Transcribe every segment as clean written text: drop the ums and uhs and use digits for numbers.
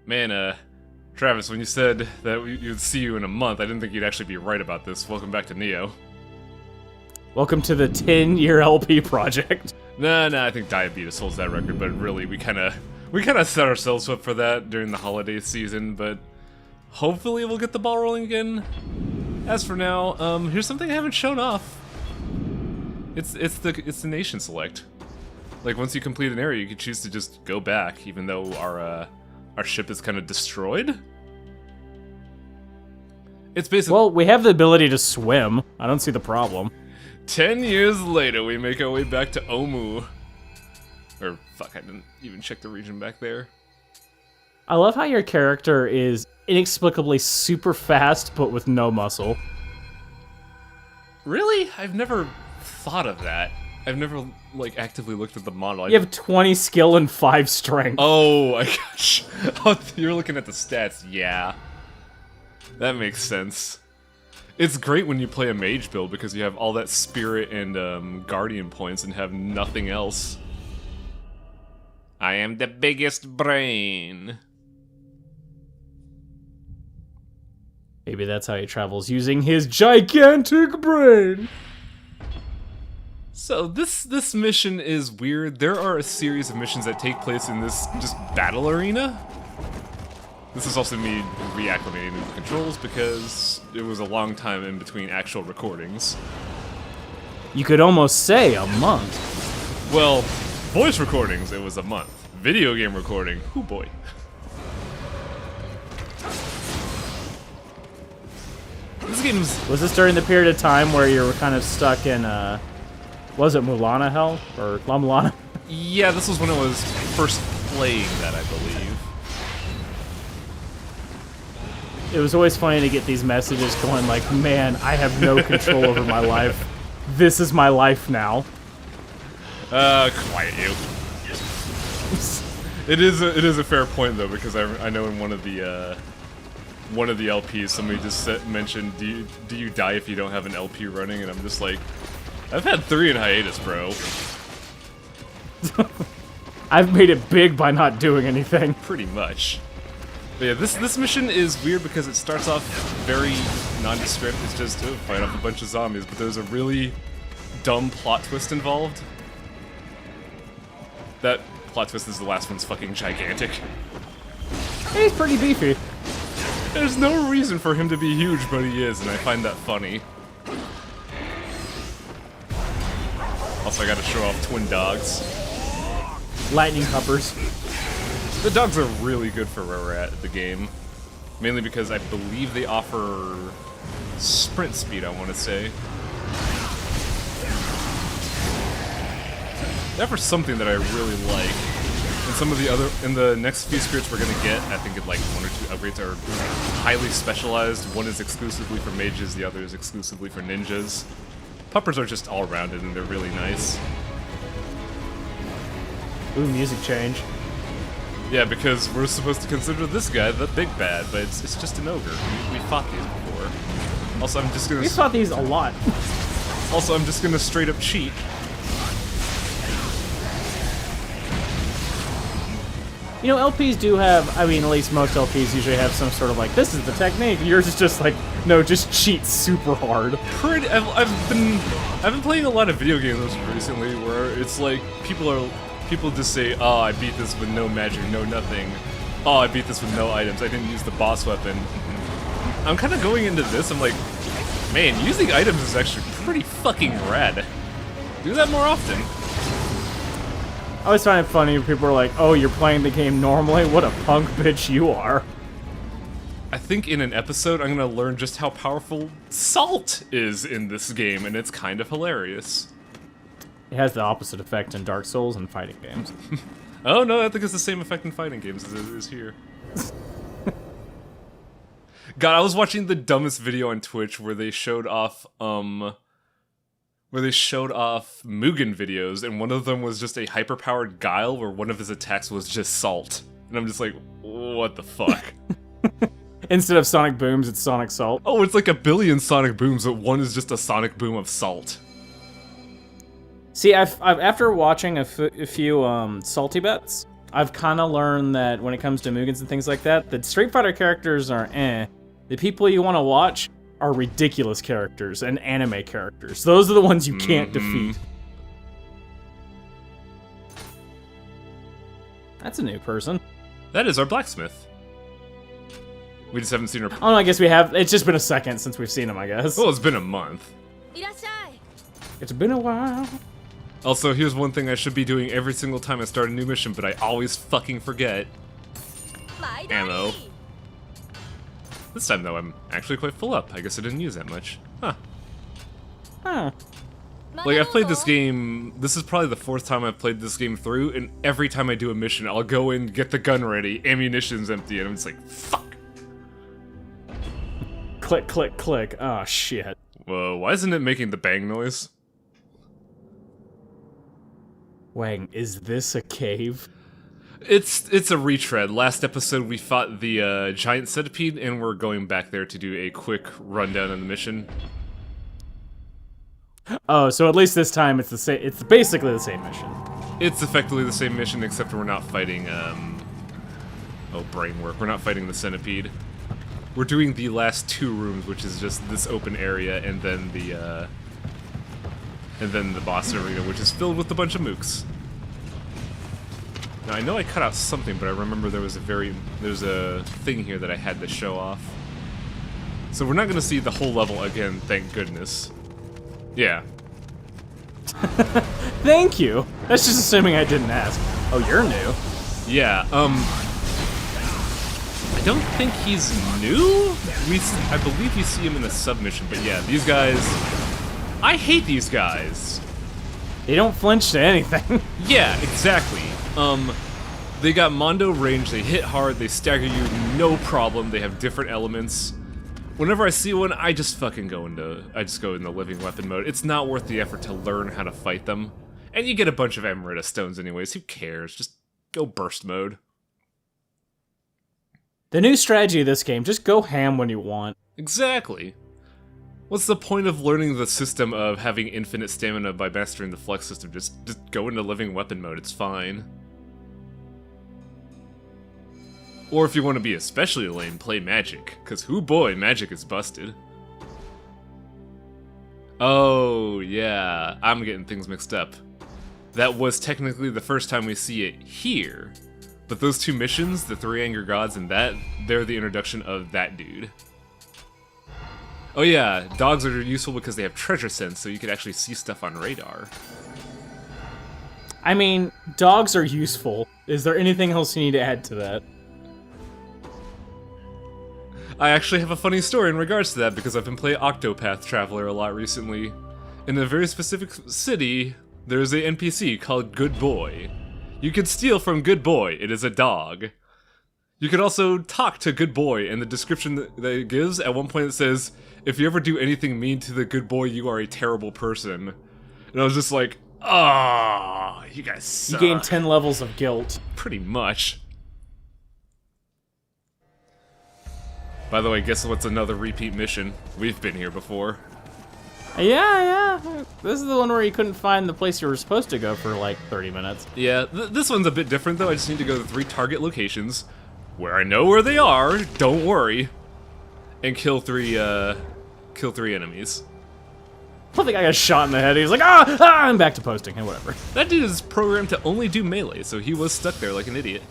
Man, Travis, when you said that you'd see you in a month, I didn't think you'd actually be right about this. Welcome back to Nioh. Welcome to the 10-year LP project. Nah, I think Diabetes holds that record, but really, we kind of set ourselves up for that during the holiday season, but hopefully we'll get the ball rolling again. As for now, here's something I haven't shown off. It's the nation select. Like, once you complete an area, you can choose to just go back, even though our ship is kind of destroyed. It's basically... Well, we have the ability to swim. I don't see the problem. 10 years later, we make our way back to Omu. Or, fuck, I didn't even check the region back there. I love how your character is inexplicably super fast, but with no muscle. Really? I've never thought of that. I've never, like, actively looked at the model. You have 20 skill and 5 strength. Oh, my gosh. Oh, you're looking at the stats. Yeah. That makes sense. It's great when you play a mage build because you have all that spirit and guardian points and have nothing else. I am the biggest brain. Maybe that's how he travels, using his gigantic brain. So this mission is weird. There are a series of missions that take place in this just battle arena. This is also me reacclimating to the controls because it was a long time in between actual recordings. You could almost say a month. Well, voice recordings, it was a month. Video game recording, oh boy. This game's... Was this during the period of time where you were kind of stuck in, was it Mulana Hell? Or La Mulana? Yeah, this was when I was first playing that, I believe. It was always funny to get these messages going like, man, I have no control over my life. This is my life now. Quiet you. It is a fair point though, because I know in one of the LPs somebody just mentioned, do you die if you don't have an LP running? And I'm just like, I've had 3 in hiatus, bro. I've made it big by not doing anything. Pretty much. But yeah, this mission is weird because it starts off very nondescript. It's just fight off a bunch of zombies, but there's a really dumb plot twist involved. That plot twist is the last one's fucking gigantic. He's pretty beefy. There's no reason for him to be huge, but he is, and I find that funny. Also, I gotta show off twin dogs. Lightning puppers. The dogs are really good for where we're at the game. Mainly because I believe they offer sprint speed, I want to say. They offer something that I really like. And some of the other, in the next few spirits we're gonna get, I think like 1 or 2 upgrades are highly specialized. One is exclusively for mages, the other is exclusively for ninjas. Puppers are just all-rounded and they're really nice. Ooh, music change. Yeah, because we're supposed to consider this guy the big bad, but it's just an ogre. We fought these before. Also, I'm just gonna... We fought these a lot. Also, I'm just gonna straight up cheat. You know, LPs do have, I mean, at least most LPs usually have some sort of like, this is the technique. Yours is just like, no, just cheat super hard. I've been playing a lot of video games recently where it's like people just say, oh, I beat this with no magic, no nothing. Oh, I beat this with no items. I didn't use the boss weapon. I'm kind of going into this, I'm like, man, using items is actually pretty fucking rad. Do that more often. I always find it funny when people are like, oh, you're playing the game normally? What a punk bitch you are. I think in an episode I'm gonna learn just how powerful salt is in this game, and it's kind of hilarious. It has the opposite effect in Dark Souls and fighting games. Oh no, I think it's the same effect in fighting games as it is here. God, I was watching the dumbest video on Twitch where they showed off, Mugen videos, and one of them was just a hyper-powered Guile where one of his attacks was just salt. And I'm just like, what the fuck? Instead of Sonic Booms, it's Sonic Salt. Oh, it's like a billion Sonic Booms, but one is just a Sonic Boom of salt. See, I've after watching a few salty bets, I've kind of learned that when it comes to Mugans and things like that, the Street Fighter characters are eh. The people you want to watch are ridiculous characters and anime characters. Those are the ones you can't defeat. That's a new person. That is our blacksmith. We just haven't seen her. Oh, no, I guess we have. It's just been a second since we've seen him, I guess. Well, it's been a month. It's been a while. Also, here's one thing I should be doing every single time I start a new mission, but I always fucking forget. Ammo. This time, though, I'm actually quite full up. I guess I didn't use that much. Huh. Huh. Like, I've played this game, this is probably the 4th time I've played this game through, and every time I do a mission, I'll go in, get the gun ready, ammunition's empty, and I'm just like, fuck! Click, click, click. Oh, shit. Whoa, why isn't it making the bang noise? Wang, is this a cave? It's a retread. Last episode we fought the giant centipede, and we're going back there to do a quick rundown of the mission. Oh, so at least this time it's the same. It's basically the same mission. It's effectively the same mission, except we're not fighting, brain work. We're not fighting the centipede. We're doing the last 2 rooms, which is just this open area, and then the boss arena, which is filled with a bunch of mooks. Now, I know I cut out something, but I remember there's a thing here that I had to show off. So we're not gonna see the whole level again, thank goodness. Yeah. Thank you. That's just assuming I didn't ask. Oh, you're new. Yeah, I don't think he's new? I believe we see him in a submission, but yeah, these guys... I hate these guys! They don't flinch to anything. Yeah, exactly. They got Mondo range, they hit hard, they stagger you, no problem, they have different elements. Whenever I see one, I just fucking go into living weapon mode. It's not worth the effort to learn how to fight them. And you get a bunch of Emerita stones anyways, who cares? Just go burst mode. The new strategy of this game, just go ham when you want. Exactly. What's the point of learning the system of having infinite stamina by mastering the flex system? Just go into living weapon mode, it's fine. Or if you want to be especially lame, play Magic, because hoo boy, Magic is busted. Oh, yeah, I'm getting things mixed up. That was technically the first time we see it here, but those 2 missions, the 3 Anger Gods and that, they're the introduction of that dude. Oh yeah, dogs are useful because they have treasure sense, so you can actually see stuff on radar. I mean, dogs are useful. Is there anything else you need to add to that? I actually have a funny story in regards to that because I've been playing Octopath Traveler a lot recently. In a very specific city, there's a NPC called Good Boy. You can steal from Good Boy, it is a dog. You can also talk to Good Boy, and the description that it gives, at one point it says, if you ever do anything mean to the Good Boy, you are a terrible person. And I was just like, ah, you guys suck. You gain 10 levels of guilt. Pretty much. By the way, guess what's another repeat mission? We've been here before. Yeah. This is the one where you couldn't find the place you were supposed to go for like 30 minutes. Yeah, this one's a bit different though. I just need to go to 3 target locations where I know where they are, don't worry, and kill 3 enemies. I think I got shot in the head. He was like, I'm back to posting, and whatever. That dude is programmed to only do melee, so he was stuck there like an idiot.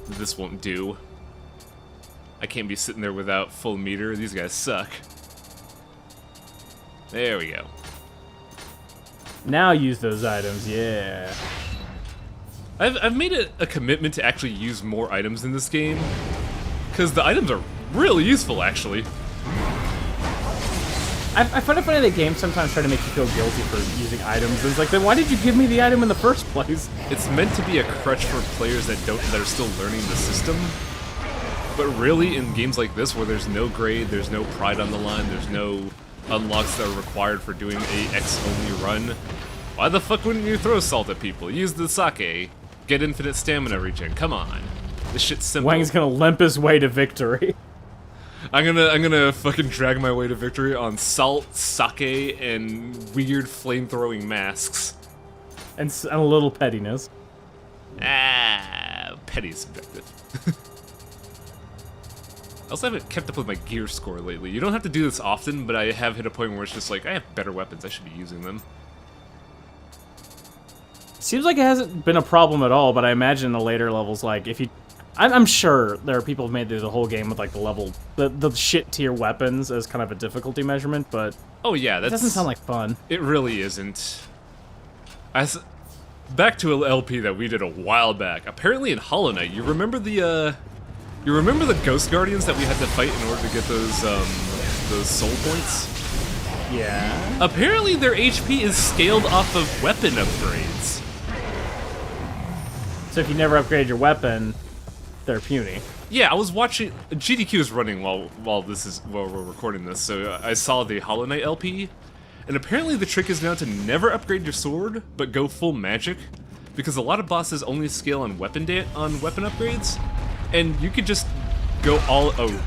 This won't do. I can't be sitting there without full meter. These guys suck. There we go. Now use those items, yeah. I've made it a commitment to actually use more items in this game, because the items are really useful, actually. I find it funny that games sometimes try to make you feel guilty for using items. It's like, then why did you give me the item in the first place? It's meant to be a crutch for players that are still learning the system. But really, in games like this, where there's no grade, there's no pride on the line, there's no unlocks that are required for doing a X-only run, why the fuck wouldn't you throw salt at people? Use the sake. Get infinite stamina regen. Come on. This shit's simple. Wang's gonna limp his way to victory. I'm gonna fucking drag my way to victory on salt, sake, and weird flame-throwing masks. And a little pettiness. Petty subjective. I also haven't kept up with my gear score lately. You don't have to do this often, but I have hit a point where it's just like, I have better weapons, I should be using them. Seems like it hasn't been a problem at all, but I imagine in the later levels, like, if you... I'm sure there are people who've made through the whole game with, like, the shit tier weapons as kind of a difficulty measurement, but... Oh yeah, that doesn't sound like fun. It really isn't. Back to an LP that we did a while back. Apparently in Hollow Knight, you remember the Ghost Guardians that we had to fight in order to get those soul points? Yeah. Apparently their HP is scaled off of weapon upgrades. So if you never upgrade your weapon, they're puny. Yeah, I was watching. GDQ is running while we're recording this, so I saw the Hollow Knight LP, and apparently the trick is now to never upgrade your sword, but go full magic, because a lot of bosses only scale on weapon upgrades, and you could just go all. Oh,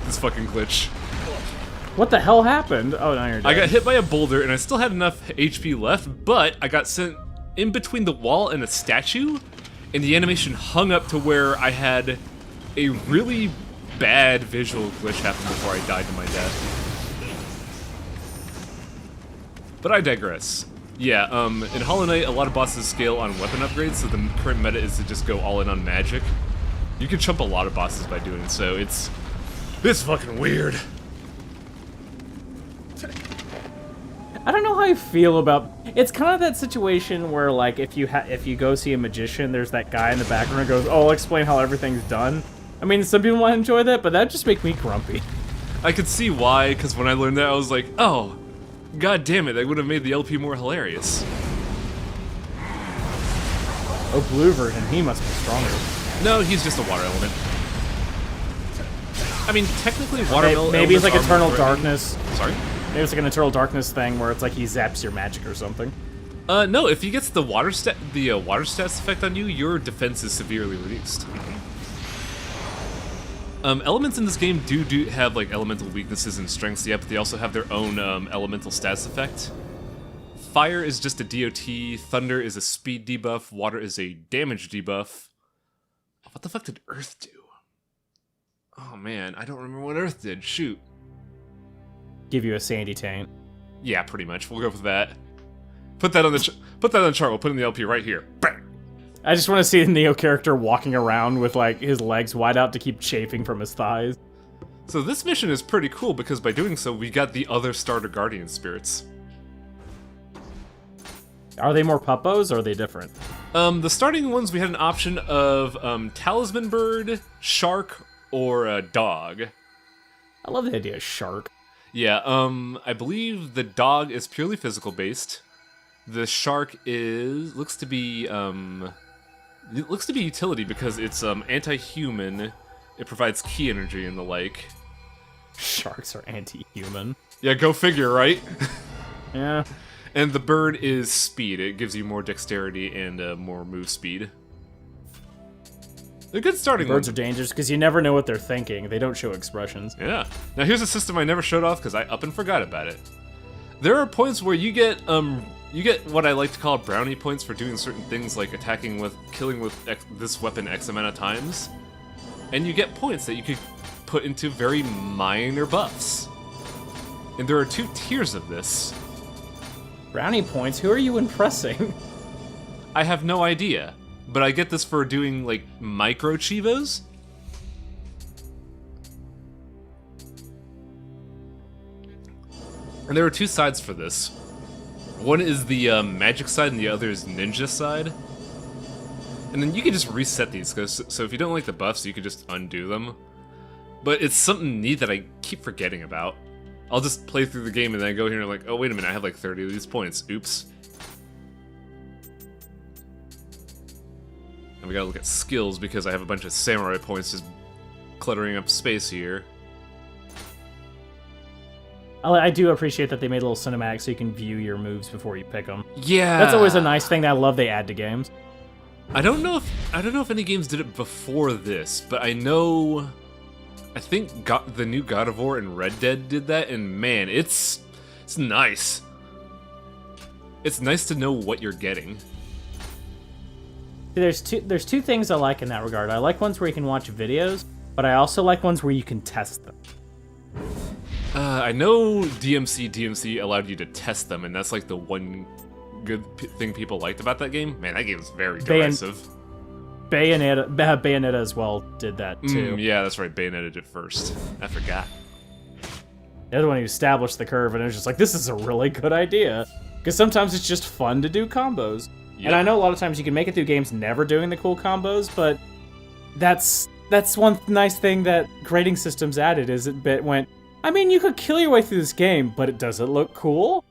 this fucking glitch. What the hell happened? Oh, now you're dead. I got hit by a boulder, and I still had enough HP left, but I got sent in between the wall and a statue, and the animation hung up to where I had a really bad visual glitch happen before I died to my death. But I digress. Yeah, in Hollow Knight, a lot of bosses scale on weapon upgrades, so the current meta is to just go all in on magic. You can chump a lot of bosses by doing so. It's fucking weird. I don't know how I feel about... It's kind of that situation where, like, if you go see a magician, there's that guy in the background who goes, oh, I'll explain how everything's done. I mean, some people might enjoy that, but that just makes me grumpy. I could see why, because when I learned that, I was like, oh, god damn it, that would have made the LP more hilarious. Oh, blue version, he must be stronger. No, he's just a water element. I mean, technically, water elements maybe it's like Eternal Darkness. Sorry? Maybe it's like an Eternal Darkness thing where it's like he zaps your magic or something. No, if he gets the water stats effect on you, your defense is severely reduced. Elements in this game do have like elemental weaknesses and strengths, yeah, but they also have their own elemental stats effect. Fire is just a DOT, thunder is a speed debuff, water is a damage debuff. What the fuck did earth do? Oh man, I don't remember what earth did, shoot. Give you a sandy taint. Yeah, pretty much. We'll go with that. Put that on the chart. We'll put it in the LP right here. Bang! I just want to see the Nioh character walking around with like his legs wide out to keep chafing from his thighs. So this mission is pretty cool because by doing so, we got the other starter guardian spirits. Are they more puppos or are they different? The starting ones we had an option of talisman bird, shark, or dog. I love the idea of shark. Yeah, I believe the dog is purely physical based. The shark looks to be utility because it's anti-human. It provides key energy and the like. Sharks are anti-human. Yeah, go figure, right? Yeah. And the bird is speed. It gives you more dexterity and more move speed. A good starting Birds are dangerous because you never know what they're thinking. They don't show expressions. Yeah. Now here's a system I never showed off because I up and forgot about it. There are points where you get what I like to call brownie points for doing certain things like killing with this weapon X amount of times. And you get points that you could put into very minor buffs. And there are 2 tiers of this. Brownie points? Who are you impressing? I have no idea. But I get this for doing, like, micro chivos. And there are 2 sides for this. One is the magic side and the other is ninja side. And then you can just reset these, so if you don't like the buffs, you can just undo them. But it's something neat that I keep forgetting about. I'll just play through the game and then I go here and I'm like, oh wait a minute, I have like 30 of these points. Oops. And we gotta look at skills because I have a bunch of samurai points just cluttering up space here. I do appreciate that they made a little cinematic so you can view your moves before you pick them. Yeah, that's always a nice thing that I love they add to games. I don't know if any games did it before this, but I think the new God of War and Red Dead did that, and man, it's nice. It's nice to know what you're getting. There's two things I like in that regard. I like ones where you can watch videos, but I also like ones where you can test them. I know DMC allowed you to test them, and that's like the one good thing people liked about that game. Man, that game is very derisive. Bayonetta as well did that too. Yeah, that's right. Bayonetta did it first. I forgot. The other one, you established the curve, and it was just like, this is a really good idea. Because sometimes it's just fun to do combos. Yep. And I know a lot of times you can make it through games never doing the cool combos, but that's one nice thing that grading systems added, is it went, I mean, you could kill your way through this game, but does it look cool?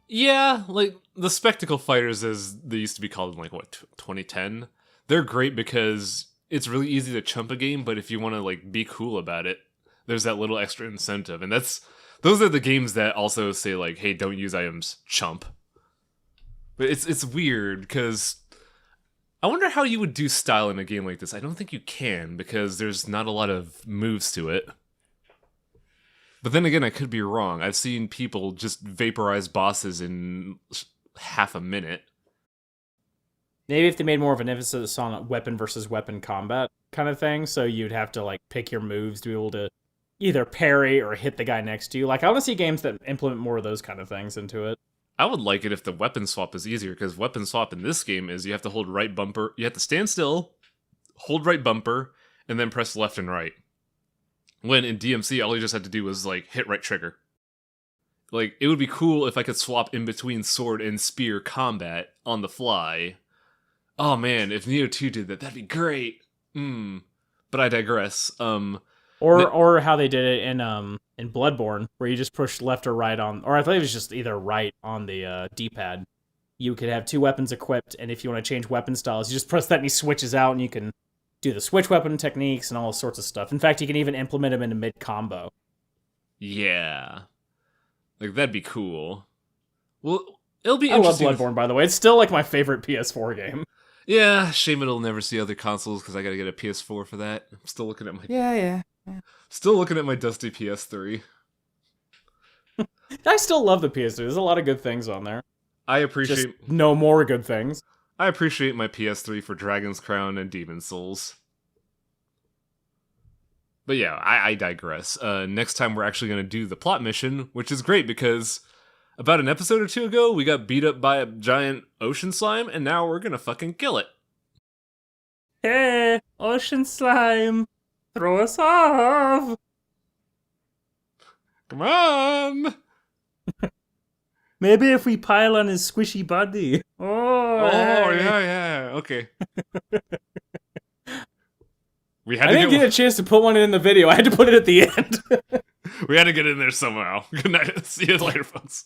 Yeah, like, the Spectacle Fighters, as they used to be called in, like, what, 2010? They're great because it's really easy to chump a game, but if you want to, like, be cool about it, there's that little extra incentive, and those are the games that also say, like, hey, don't use items, chump. But it's weird, because I wonder how you would do style in a game like this. I don't think you can, because there's not a lot of moves to it. But then again, I could be wrong. I've seen people just vaporize bosses in half a minute. Maybe if they made more of an emphasis on weapon versus weapon combat kind of thing, so you'd have to, like, pick your moves to be able to either parry or hit the guy next to you. Like, I want to see games that implement more of those kind of things into it. I would like it if the weapon swap is easier, because weapon swap in this game is you have to hold right bumper, you have to stand still, hold right bumper, and then press left and right. When in DMC, all you just had to do was, like, hit right trigger. Like, it would be cool if I could swap in between sword and spear combat on the fly. Oh man, if Nioh 2 did that, that'd be great! But I digress. Or how they did it in Bloodborne, where you just push left or right on, or I thought it was just either right on the D-pad. You could have two weapons equipped, and if you want to change weapon styles, you just press that and he switches out, and you can do the switch weapon techniques and all sorts of stuff. In fact, you can even implement them into mid-combo. Yeah. Like, that'd be cool. Well, it'll be interesting. I love Bloodborne, by the way. It's still, like, my favorite PS4 game. Yeah, shame it'll never see other consoles, because I gotta get a PS4 for that. I'm still looking at my... Yeah. Still looking at my dusty PS3. I still love the PS3. There's a lot of good things on there. I appreciate... Just no more good things. I appreciate my PS3 for Dragon's Crown and Demon's Souls. But yeah, I digress. Next time we're actually going to do the plot mission, which is great because about an episode or two ago, we got beat up by a giant ocean slime, and now we're going to fucking kill it. Hey, ocean slime! Throw us off! Come on! Maybe if we pile on his squishy body. Oh, yeah, okay. I didn't get a chance to put one in the video. I had to put it at the end. We had to get in there somehow. Good night. See you later, folks.